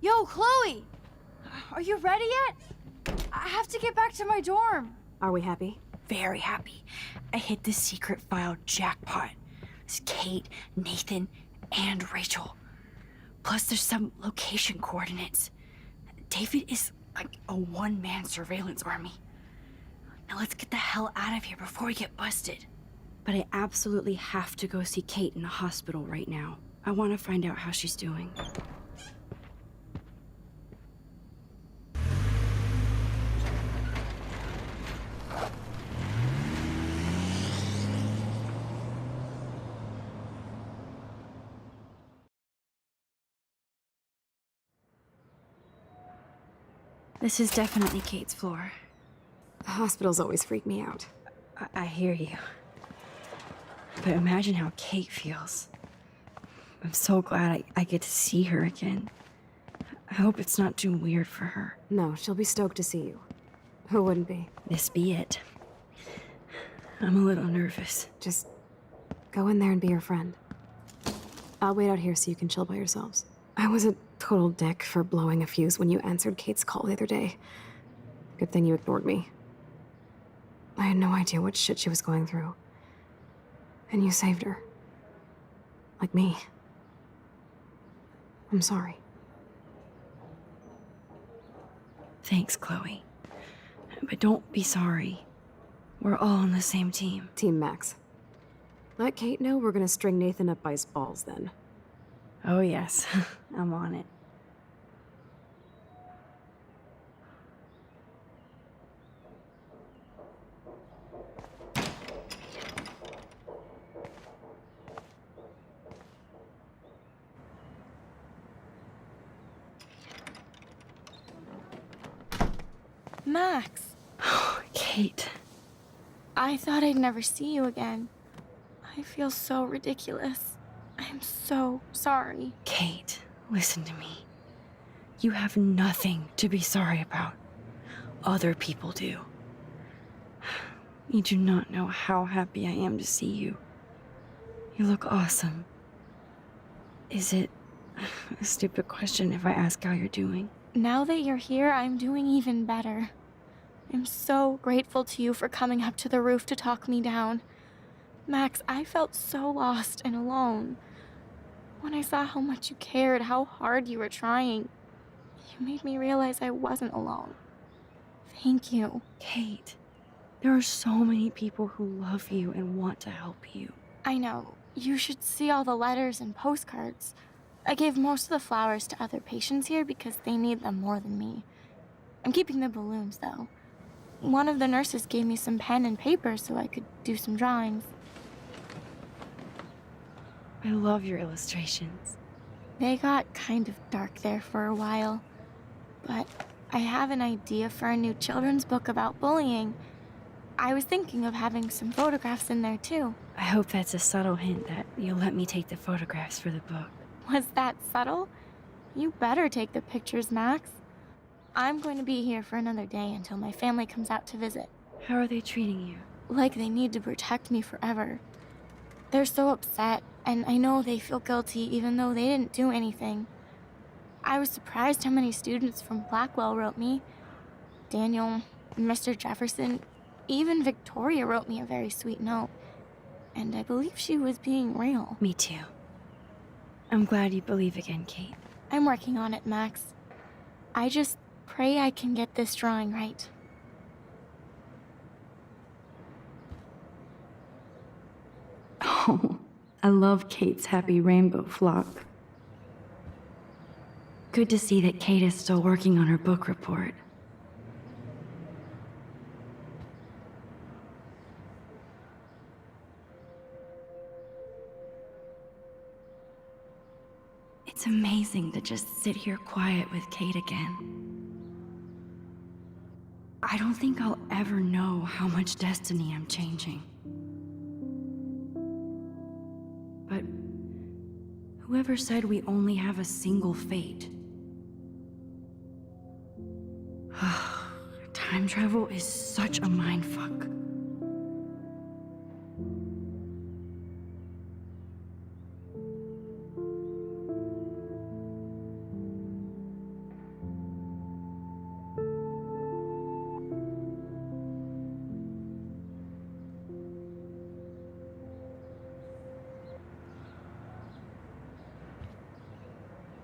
Yo, Chloe! Are you ready yet? I have to get back to my dorm. Are we happy? Very happy. I hit the secret file jackpot. It's Kate, Nathan, and Rachel. Plus there's some location coordinates. David is like a one-man surveillance army. Now let's get the hell out of here before we get busted. But I absolutely have to go see Kate in the hospital right now. I want to find out how she's doing. This is definitely Kate's floor. Hospitals always freak me out. I hear you. But imagine how Kate feels. I'm so glad I get to see her again. I hope it's not too weird for her. No, she'll be stoked to see you. Who wouldn't be? This be it. I'm a little nervous. Just go in there and be your friend. I'll wait out here so you can chill by yourselves. I was a total dick for blowing a fuse when you answered Kate's call the other day. Good thing you ignored me. I had no idea what shit she was going through. And you saved her. Like me. I'm sorry. Thanks, Chloe. But don't be sorry. We're all on the same team. Team Max. Let Kate know we're gonna string Nathan up by his balls then. Oh yes, I'm on it. Max, Kate. I thought I'd never see you again. I feel so ridiculous. I'm so sorry. Kate, listen to me. You have nothing to be sorry about. Other people do. You do not know how happy I am to see you. You look awesome. Is it a stupid question if I ask how you're doing? Now that you're here, I'm doing even better. I'm so grateful to you for coming up to the roof to talk me down. Max, I felt so lost and alone. When I saw how much you cared, how hard you were trying, you made me realize I wasn't alone. Thank you. Kate, there are so many people who love you and want to help you. I know. You should see all the letters and postcards. I gave most of the flowers to other patients here because they need them more than me. I'm keeping the balloons, though. One of the nurses gave me some pen and paper so I could do some drawings. I love your illustrations. They got kind of dark there for a while. But I have an idea for a new children's book about bullying. I was thinking of having some photographs in there, too. I hope that's a subtle hint that you'll let me take the photographs for the book. Was that subtle? You better take the pictures, Max. I'm going to be here for another day until my family comes out to visit. How are they treating you? Like they need to protect me forever. They're so upset, and I know they feel guilty even though they didn't do anything. I was surprised how many students from Blackwell wrote me. Daniel, Mr. Jefferson, even Victoria wrote me a very sweet note. And I believe she was being real. Me too. I'm glad you believe again, Kate. I'm working on it, Max. I just pray I can get this drawing right. Oh, I love Kate's happy rainbow flock. Good to see that Kate is still working on her book report. It's amazing to just sit here quiet with Kate again. I don't think I'll ever know how much destiny I'm changing. But whoever said we only have a single fate? Time travel is such a mindfuck.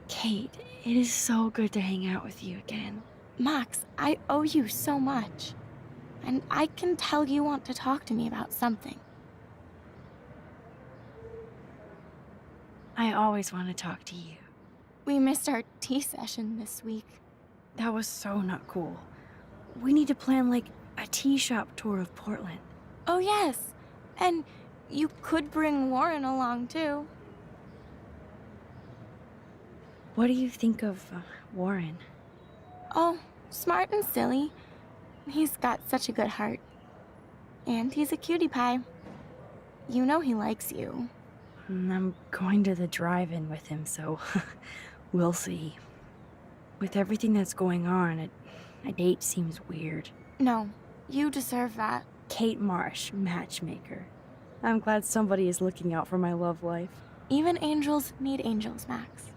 Kate, it is so good to hang out with you again. Max, I owe you so much. And I can tell you want to talk to me about something. I always want to talk to you. We missed our tea session this week. That was so not cool. We need to plan like a tea shop tour of Portland. Oh, yes. And you could bring Warren along, too. What do you think of Warren? Oh, smart and silly. He's got such a good heart. And he's a cutie pie. You know he likes you. I'm going to the drive-in with him, so we'll see. With everything that's going on, a date seems weird. No, you deserve that. Kate Marsh, matchmaker. I'm glad somebody is looking out for my love life. Even angels need angels, Max.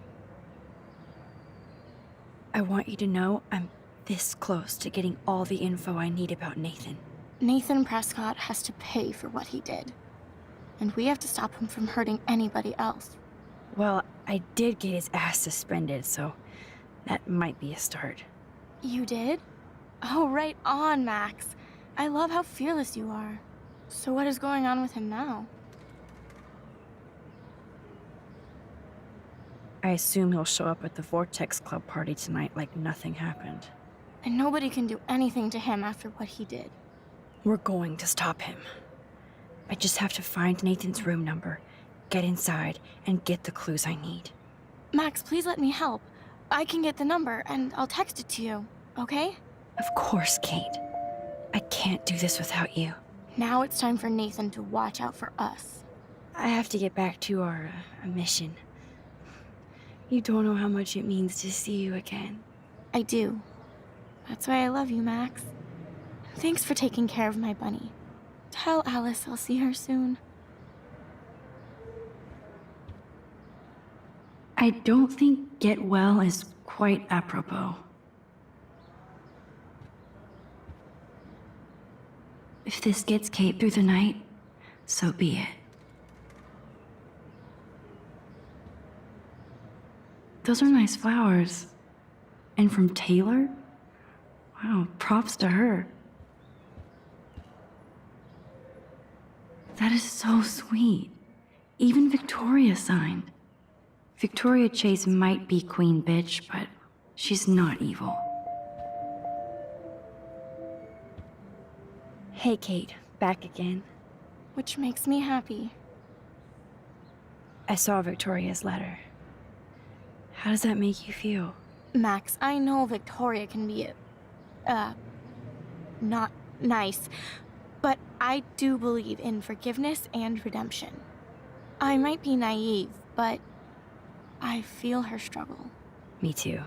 I want you to know I'm this close to getting all the info I need about Nathan. Nathan Prescott has to pay for what he did. And we have to stop him from hurting anybody else. Well, I did get his ass suspended, so that might be a start. You did? Oh, right on, Max. I love how fearless you are. So what is going on with him now? I assume he'll show up at the Vortex Club party tonight like nothing happened. And nobody can do anything to him after what he did. We're going to stop him. I just have to find Nathan's room number, get inside, and get the clues I need. Max, please let me help. I can get the number, and I'll text it to you, okay? Of course, Kate. I can't do this without you. Now it's time for Nathan to watch out for us. I have to get back to our mission. You don't know how much it means to see you again. I do. That's why I love you, Max. Thanks for taking care of my bunny. Tell Alice I'll see her soon. I don't think get well is quite apropos. If this gets Kate through the night, so be it. Those are nice flowers. And from Taylor? Wow, props to her. That is so sweet. Even Victoria signed. Victoria Chase might be queen bitch, but she's not evil. Hey, Kate. Back again. Which makes me happy. I saw Victoria's letter. How does that make you feel? Max, I know Victoria can be, not nice, but I do believe in forgiveness and redemption. I might be naive, but I feel her struggle. Me too.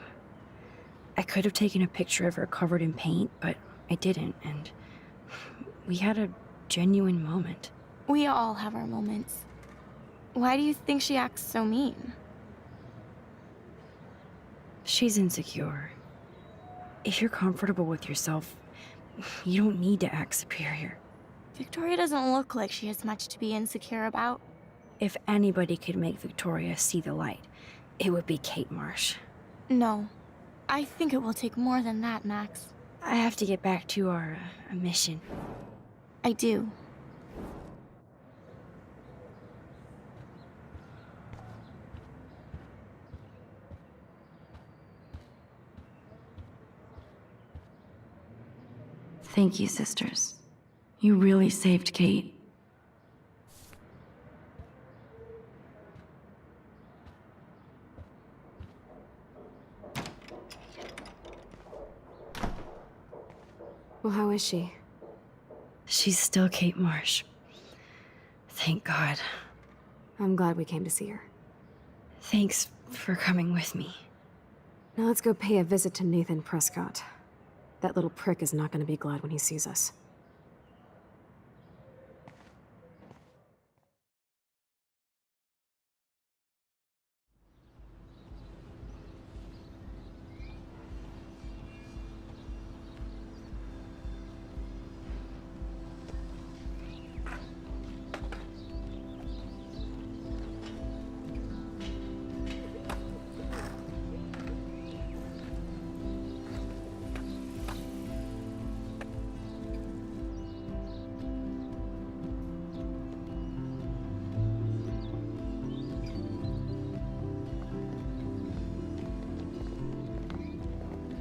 I could have taken a picture of her covered in paint, but I didn't, and we had a genuine moment. We all have our moments. Why do you think she acts so mean? She's insecure. If you're comfortable with yourself, you don't need to act superior. Victoria doesn't look like she has much to be insecure about. If anybody could make Victoria see the light, it would be Kate Marsh. No. I think it will take more than that, Max. I have to get back to our mission. I do. Thank you, sisters. You really saved Kate. Well, how is she? She's still Kate Marsh. Thank God. I'm glad we came to see her. Thanks for coming with me. Now let's go pay a visit to Nathan Prescott. That little prick is not going to be glad when he sees us.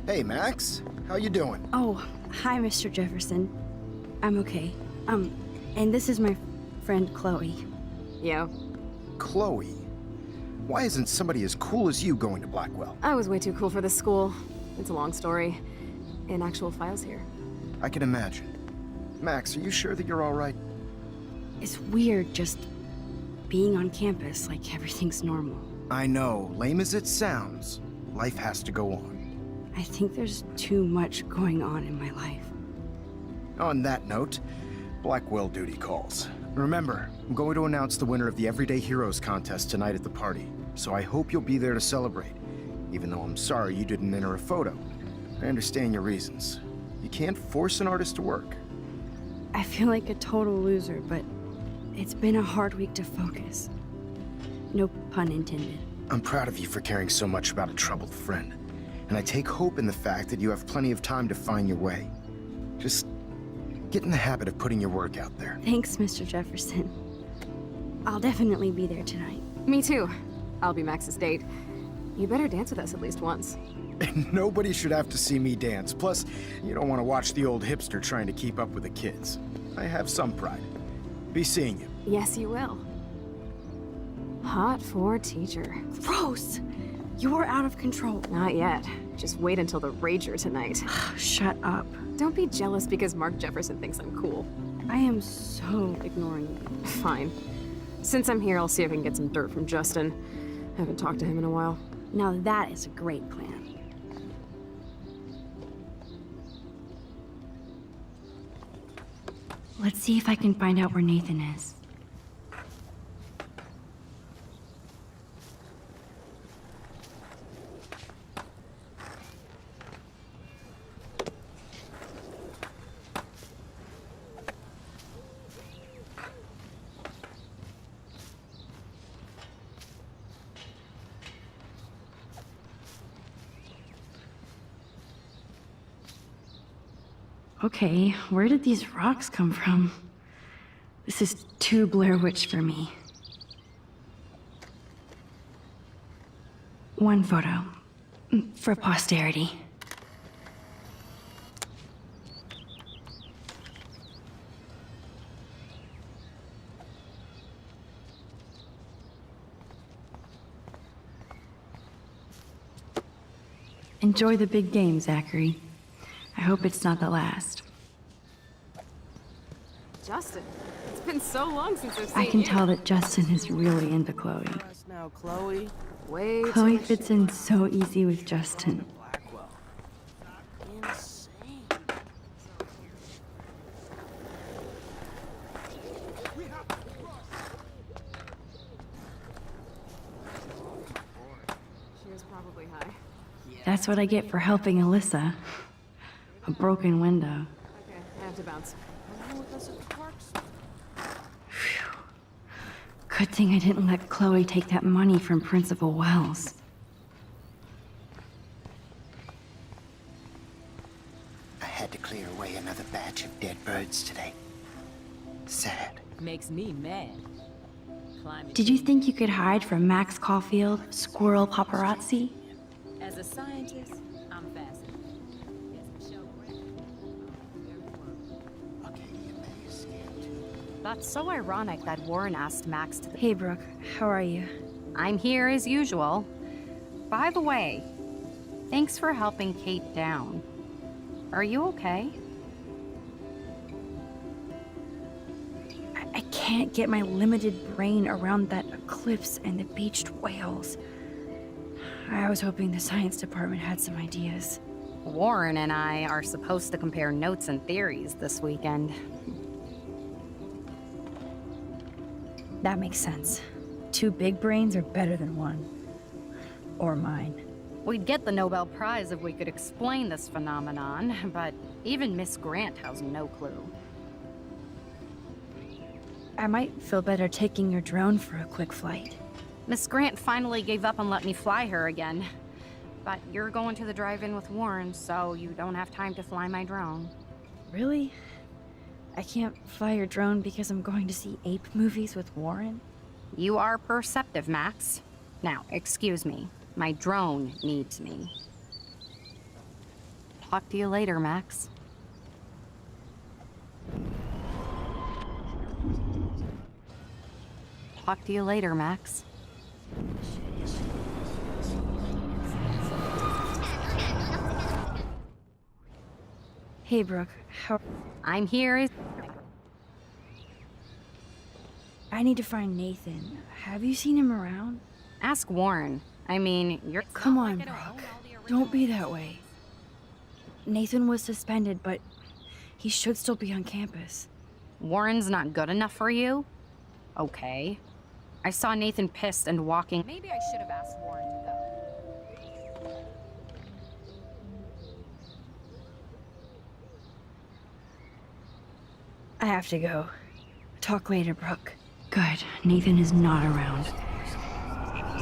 Hey, Max. How you doing? Oh, hi, Mr. Jefferson. I'm okay. And this is my friend Chloe. Yo. Chloe. Why isn't somebody as cool as you going to Blackwell? I was way too cool for this school. It's a long story. In actual files here. I can imagine. Max, are you sure that you're all right? It's weird just being on campus like everything's normal. I know, lame as it sounds, life has to go on. I think there's too much going on in my life. On that note, Blackwell duty calls. Remember, I'm going to announce the winner of the Everyday Heroes contest tonight at the party, so I hope you'll be there to celebrate, even though I'm sorry you didn't enter a photo. I understand your reasons. You can't force an artist to work. I feel like a total loser, but it's been a hard week to focus. No pun intended. I'm proud of you for caring so much about a troubled friend, and I take hope in the fact that you have plenty of time to find your way. Just get in the habit of putting your work out there. Thanks, Mr. Jefferson. I'll definitely be there tonight. Me too. I'll be Max's date. You better dance with us at least once. And nobody should have to see me dance. Plus, you don't want to watch the old hipster trying to keep up with the kids. I have some pride. Be seeing you. Yes, you will. Hot for teacher. Gross! You're out of control. Not yet. Just wait until the Rager tonight. Shut up. Don't be jealous because Mark Jefferson thinks I'm cool. I am so ignoring you. Fine. Since I'm here, I'll see if I can get some dirt from Justin. Haven't talked to him in a while. Now that is a great plan. Let's see if I can find out where Nathan is. Okay, where did these rocks come from? This is too Blair Witch for me. One photo. For posterity. Enjoy the big game, Zachary. I hope it's not the last. Justin, it's been so long since I've seen I can you. tell that Justin is really into Chloe. Now, Chloe. Way too Chloe much fits shit. in so easy with Justin. Blackwell. Insane. She was probably high. That's what I get for helping Alyssa. A broken window. Okay, I have to bounce. Good thing I didn't let Chloe take that money from Principal Wells. I had to clear away another batch of dead birds today. Sad. Makes me mad. Climate Did you think you could hide from Max Caulfield, squirrel paparazzi? as a scientist, I'm fascinated. Yes, Michelle Grant. Very well. Okay, you may escape too. That's so ironic that Warren asked Max to the... Hey, Brooke. How are you? I'm here as usual. By the way, thanks for helping Kate down. Are you okay? I can't get my limited brain around that eclipse and the beached whales. I was hoping the science department had some ideas. Warren and I are supposed to compare notes and theories this weekend. That makes sense. 2 big brains are better than 1. Or mine. We'd get the Nobel Prize if we could explain this phenomenon, but even Miss Grant has no clue. I might feel better taking your drone for a quick flight. Miss Grant finally gave up and let me fly her again. But you're going to the drive-in with Warren, so you don't have time to fly my drone. Really? I can't fly your drone because I'm going to see ape movies with Warren? You are perceptive, Max. Now, excuse me. My drone needs me. Talk to you later, Max. Talk to you later, Max. Hey, Brooke. How... I'm here. I need to find Nathan. Have you seen him around? Ask Warren. I mean, you're... Come on, Brooke. Don't be that way. Nathan was suspended, but he should still be on campus. Warren's not good enough for you? Okay. I saw Nathan pissed and walking. Maybe I should have asked Warren to go. I have to go. Talk later, Brooke. Good. Nathan is not around.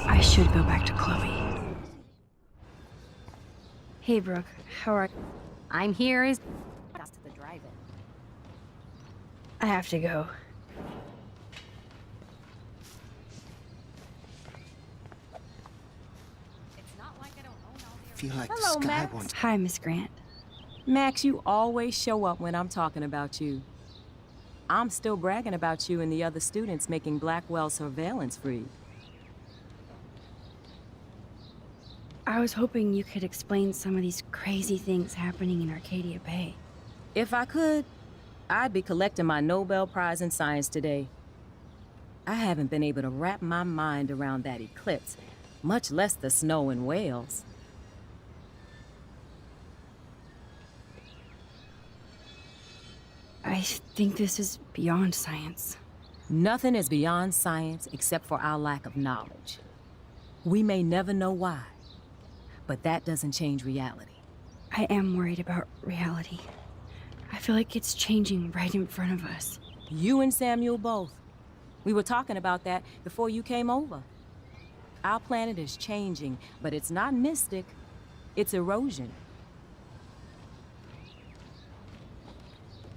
I should go back to Chloe. Hey, Brooke. How are... I'm here is... Us to the drive-in. I have to go. It's not like I don't own all the... Feel like Hello, the sky Max. wants... Hi, Miss Grant. Max, you always show up when I'm talking about you. I'm still bragging about you and the other students making Blackwell surveillance free. I was hoping you could explain some of these crazy things happening in Arcadia Bay. If I could, I'd be collecting my Nobel Prize in Science today. I haven't been able to wrap my mind around that eclipse, much less the snow in Wales. I think this is beyond science. Nothing is beyond science except for our lack of knowledge. We may never know why, but that doesn't change reality. I am worried about reality. I feel like it's changing right in front of us. You and Samuel both. We were talking about that before you came over. Our planet is changing, but it's not mystic. It's erosion.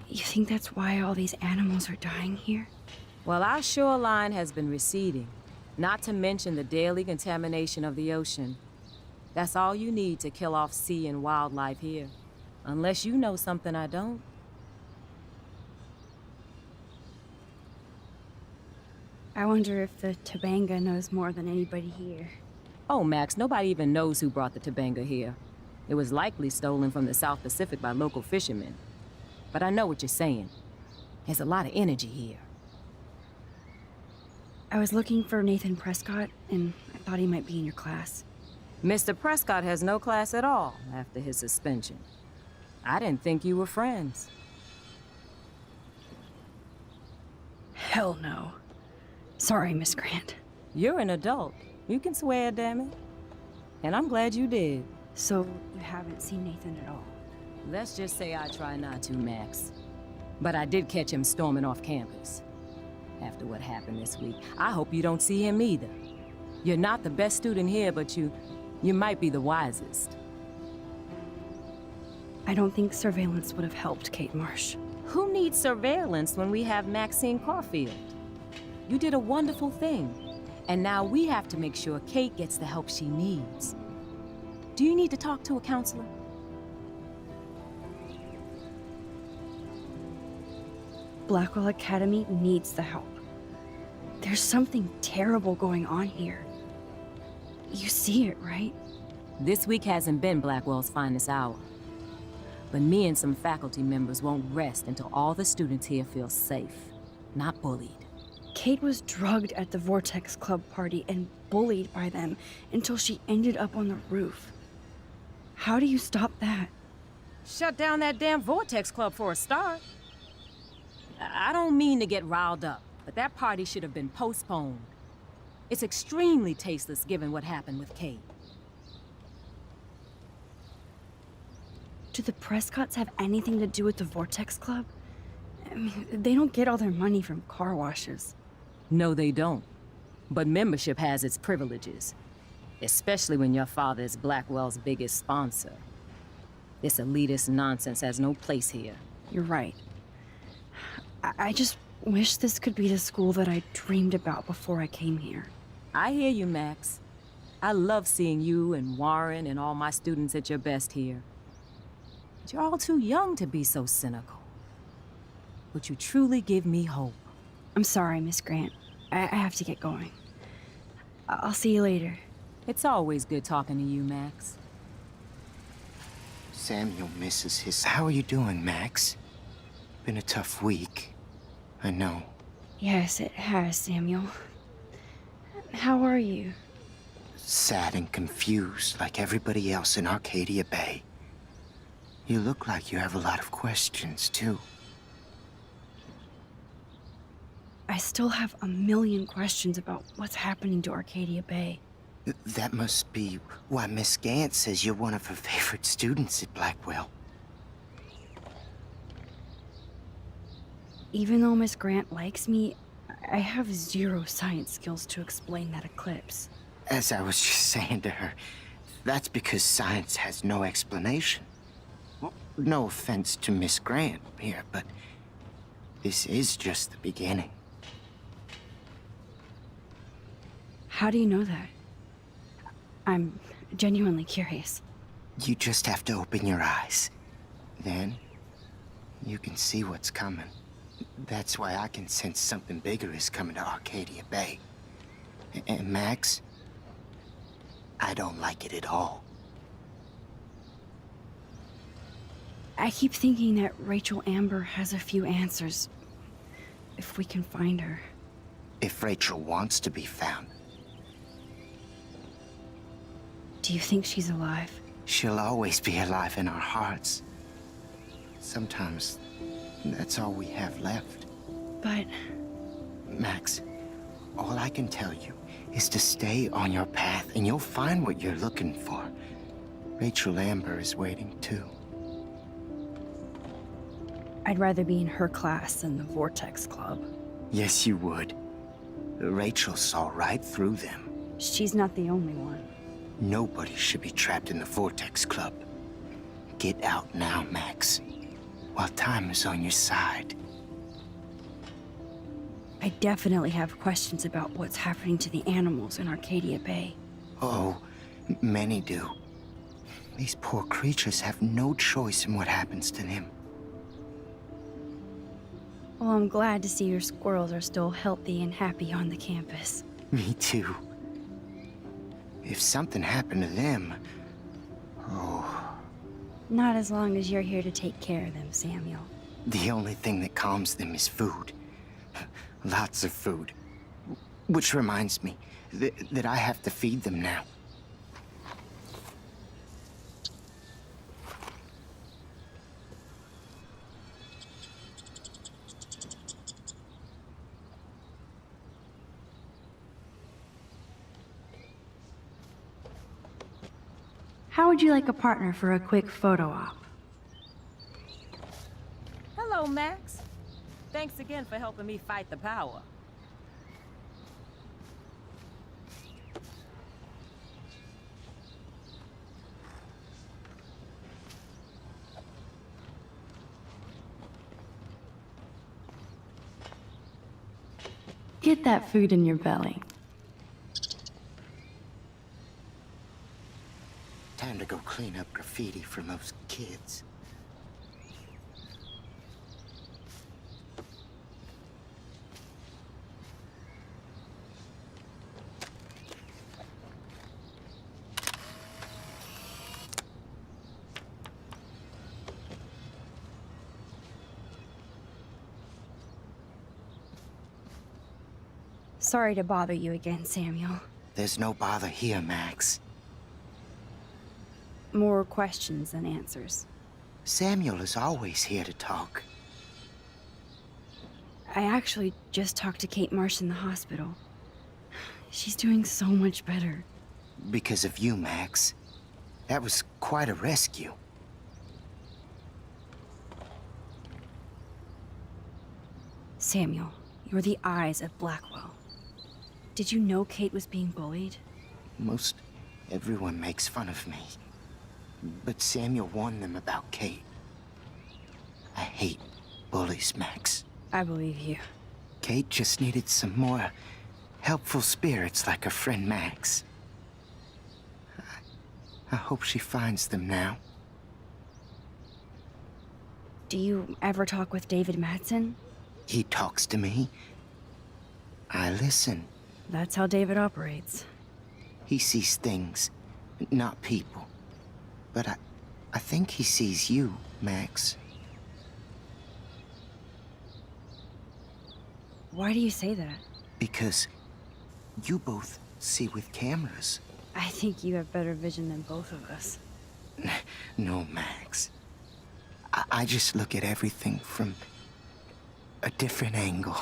You think that's why all these animals are dying here? Well, our shoreline has been receding, not to mention the daily contamination of the ocean. That's all you need to kill off sea and wildlife here. Unless you know something I don't. I wonder if the Tobanga knows more than anybody here. Oh, Max, nobody even knows who brought the Tobanga here. It was likely stolen from the South Pacific by local fishermen. But I know what you're saying. There's a lot of energy here. I was looking for Nathan Prescott, and I thought he might be in your class. Mr. Prescott has no class at all after his suspension. I didn't think you were friends. Hell no. Sorry, Miss Grant. You're an adult. You can swear, damn it. And I'm glad you did. So, you haven't seen Nathan at all? Let's just say I try not to, Max. But I did catch him storming off campus. After what happened this week, I hope you don't see him either. You're not the best student here, but you might be the wisest. I don't think surveillance would have helped Kate Marsh. Who needs surveillance when we have Maxine Caulfield? You did a wonderful thing. And now we have to make sure Kate gets the help she needs. Do you need to talk to a counselor? Blackwell Academy needs the help. There's something terrible going on here. You see it, right? This week hasn't been Blackwell's finest hour. But me and some faculty members won't rest until all the students here feel safe, not bullied. Kate was drugged at the Vortex Club party and bullied by them until she ended up on the roof. How do you stop that? Shut down that damn Vortex Club for a start. I don't mean to get riled up, but that party should have been postponed. It's extremely tasteless given what happened with Kate. Do the Prescotts have anything to do with the Vortex Club? I mean, they don't get all their money from car washes. No, they don't. But membership has its privileges. Especially when your father is Blackwell's biggest sponsor. This elitist nonsense has no place here. You're right. I just wish this could be the school that I dreamed about before I came here. I hear you, Max. I love seeing you and Warren and all my students at your best here. But you're all too young to be so cynical. But you truly give me hope. I'm sorry, Miss Grant. I have to get going. I'll see you later. It's always good talking to you, Max. Samuel misses his... How are you doing, Max? Been a tough week. I know. Yes, it has, Samuel. How are you? Sad and confused like everybody else in Arcadia Bay. You look like you have a lot of questions, too. I still have a million questions about what's happening to Arcadia Bay. That must be why Miss Gant says you're one of her favorite students at Blackwell. Even though Miss Grant likes me, I have zero science skills to explain that eclipse. As I was just saying to her, that's because science has no explanation. Well, no offense to Miss Grant here, but this is just the beginning. How do you know that? I'm genuinely curious. You just have to open your eyes. Then, you can see what's coming. That's why I can sense something bigger is coming to Arcadia Bay. And Max, I don't like it at all. I keep thinking that Rachel Amber has a few answers. If we can find her. If Rachel wants to be found, Do you think she's alive? she'll always be alive in our hearts. Sometimes, that's all we have left. But Max, all I can tell you is to stay on your path and you'll find what you're looking for. Rachel Amber is waiting too. I'd rather be in her class than the Vortex Club. Yes, you would. Rachel saw right through them. She's not the only one. Nobody should be trapped in the Vortex Club. Get out now, Max, while time is on your side. I definitely have questions about what's happening to the animals in Arcadia Bay. Oh, many do. These poor creatures have no choice in what happens to them. Well, I'm glad to see your squirrels are still healthy and happy on the campus. Me too. If something happened to them... Oh, Not as long as you're here to take care of them, Samuel. the only thing that calms them is food. Lots of food. Which reminds me that I have to feed them now. How would you like a partner for a quick photo op? Hello, Max. Thanks again for helping me fight the power. Get that food in your belly. Time to go clean up graffiti from those kids. Sorry to bother you again, Samuel. There's no bother here, Max. More questions than answers. Samuel is always here to talk. I actually just talked to Kate Marsh in the hospital. She's doing so much better. Because of you, Max. That was quite a rescue. Samuel, you're the eyes of Blackwell. Did you know Kate was being bullied? Most everyone makes fun of me. But Samuel warned them about Kate. I hate bullies, Max. I believe you. Kate just needed some more helpful spirits like her friend Max. I hope she finds them now. Do you ever talk with David Madsen? He talks to me. I listen. That's how David operates. He sees things, not people. But I think he sees you, Max. Why do you say that? Because you both see with cameras. I think you have better vision than both of us. No, Max. I just look at everything from a different angle.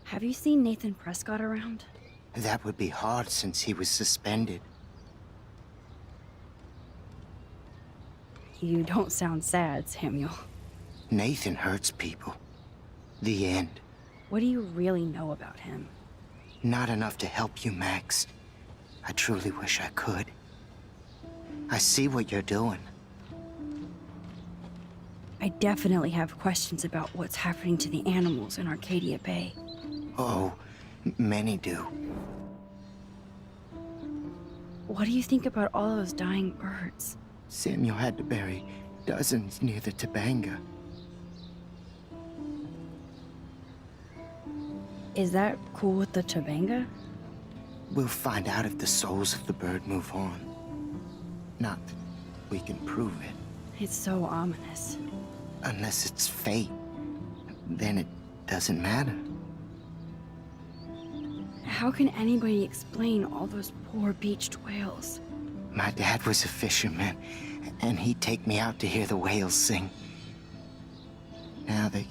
Have you seen Nathan Prescott around? That would be hard since he was suspended. You don't sound sad, Samuel. Nathan hurts people. The end. What do you really know about him? Not enough to help you, Max. I truly wish I could. I see what you're doing. I definitely have questions about what's happening to the animals in Arcadia Bay. Oh, many do. What do you think about all those dying birds? Samuel had to bury dozens near the Tabanga. Is that cool with the Tabanga? We'll find out if the souls of the bird move on. Not that we can prove it. It's so ominous. Unless it's fate, then it doesn't matter. How can anybody explain all those poor beached whales? My dad was a fisherman, and he'd take me out to hear the whales sing. Now they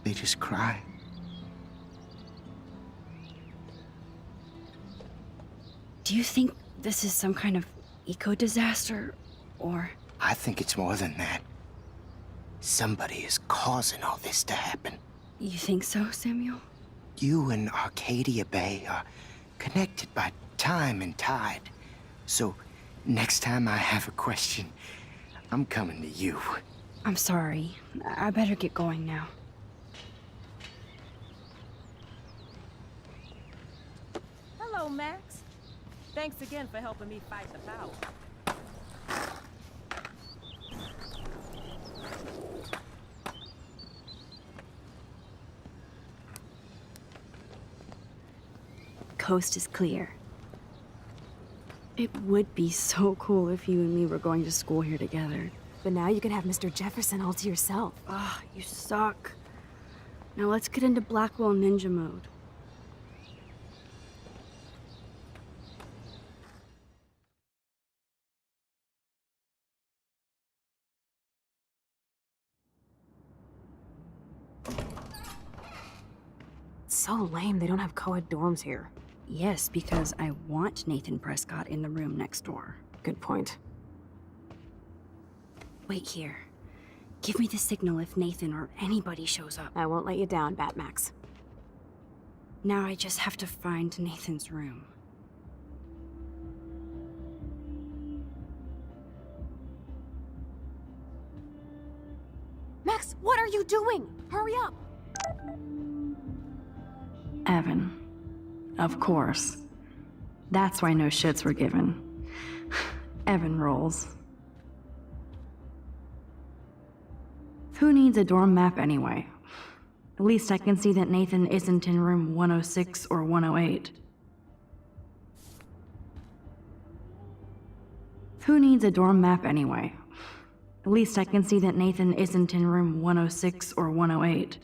just cry. Do you think this is some kind of eco-disaster, or... I think it's more than that. Somebody is causing all this to happen. You think so, Samuel? You and Arcadia Bay are connected by time and tide. So, next time I have a question, I'm coming to you. I'm sorry. I better get going now. Hello, Max. Thanks again for helping me fight the power. Coast is clear. It would be so cool if you and me were going to school here together. But now you can have Mr. Jefferson all to yourself. Ah, you suck. Now let's get into Blackwell Ninja mode. It's so lame they don't have co-ed dorms here. Yes, because I want Nathan Prescott in the room next door. Good point. Wait here. Give me the signal if Nathan or anybody shows up. I won't let you down, Batmax. Now I just have to find Nathan's room. Max, what are you doing? Hurry up! Evan. Of course. That's why no shits were given. Evan rolls. Who needs a dorm map anyway? At least I can see that Nathan isn't in room 106 or 108. Who needs a dorm map anyway? At least I can see that Nathan isn't in room 106 or 108.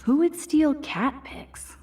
Who would steal cat pics?